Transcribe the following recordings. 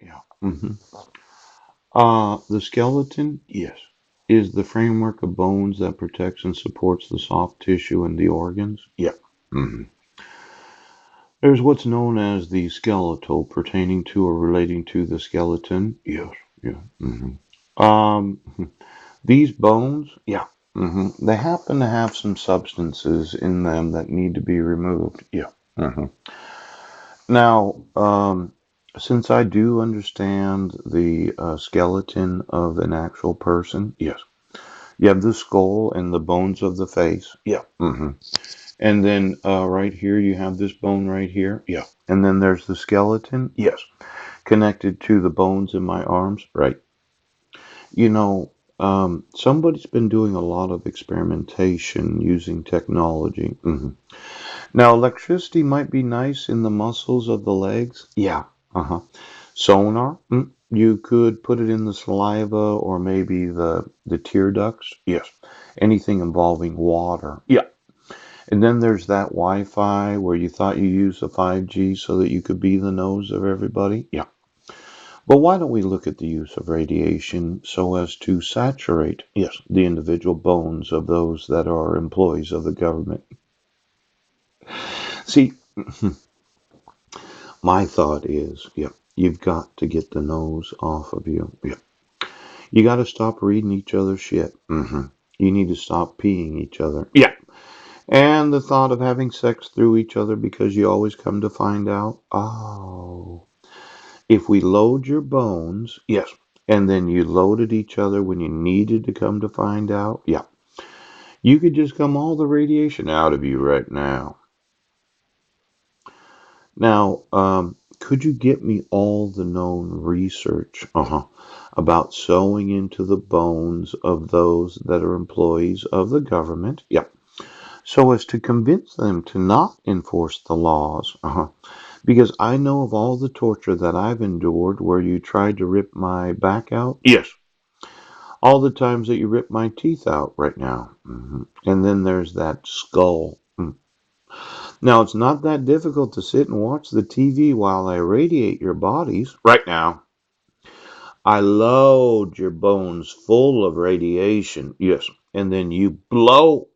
Yeah. The skeleton, yes, is the framework of bones that protects and supports the soft tissue and the organs. Yeah. hmm There's what's known as the skeletal, pertaining to or relating to the skeleton. Yes. Yeah. Um, these bones, yeah. They happen to have some substances in them that need to be removed. Yeah. Now, since I do understand the skeleton of an actual person, yes. You have the skull and the bones of the face. Yeah. And then right here, you have this bone right here. Yeah. And then there's the skeleton. Yes. Connected to the bones in my arms. Right. You know, somebody's been doing a lot of experimentation using technology. Now, electricity might be nice in the muscles of the legs. Yeah. Uh-huh. Sonar. You could put it in the saliva or maybe the tear ducts. Yes. Anything involving water. Yeah. And then there's that Wi-Fi where you thought you used the 5G so that you could be the nose of everybody. Yeah. But why don't we look at the use of radiation so as to saturate, yes, the individual bones of those that are employees of the government? See, my thought is, yeah, you've got to get the nose off of you. Yeah. You got to stop reading each other's shit. You need to stop peeing each other. Yeah. And the thought of having sex through each other because you always come to find out, oh, if we load your bones, yes, and then you loaded each other when you needed to come to find out, yeah, you could just come all the radiation out of you right now. Now, could you get me all the known research about sewing into the bones of those that are employees of the government? Yeah. So as to convince them to not enforce the laws. Because I know of all the torture that I've endured where you tried to rip my back out. Yes. All the times that you ripped my teeth out right now. And then there's that skull. Now, it's not that difficult to sit and watch the TV while I radiate your bodies. Right now. I load your bones full of radiation. Yes. And then you blow.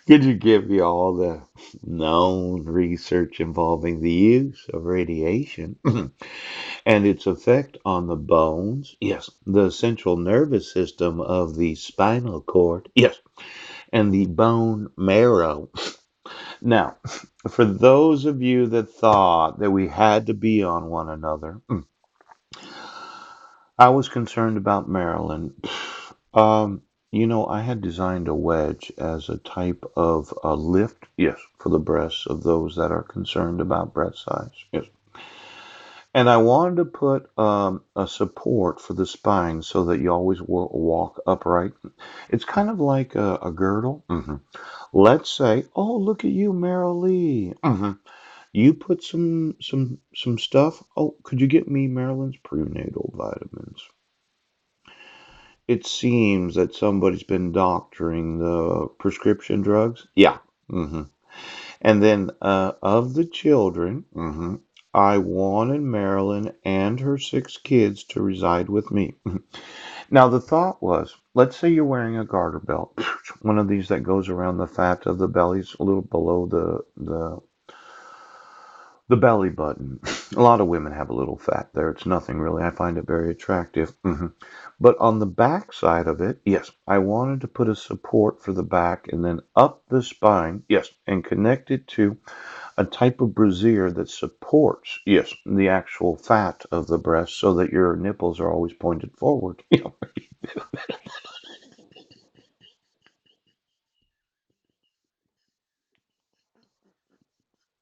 Could you give me all the known research involving the use of radiation and its effect on the bones? Yes. The central nervous system of the spinal cord? Yes. And the bone marrow. Now, for those of you that thought that we had to be on one another, I was concerned about Marilyn. I had designed a wedge as a type of a lift, yes, for the breasts of those that are concerned about breast size, yes. And I wanted to put a support for the spine so that you always walk upright. It's kind of like a girdle. Let's say, oh, look at you, Meryl Lee. You put some stuff. Oh, could you get me Marilyn's prenatal vitamins? It seems that somebody's been doctoring the prescription drugs. Yeah. hmm And then of the children, I wanted Marilyn and her 6 kids to reside with me. Now, the thought was, let's say you're wearing a garter belt, one of these that goes around the fat of the bellies, a little below the belly button. A lot of women have a little fat there. It's nothing really. I find it very attractive. But on the back side of it, yes, I wanted to put a support for the back and then up the spine, yes, and connect it to a type of brassiere that supports, yes, the actual fat of the breast so that your nipples are always pointed forward.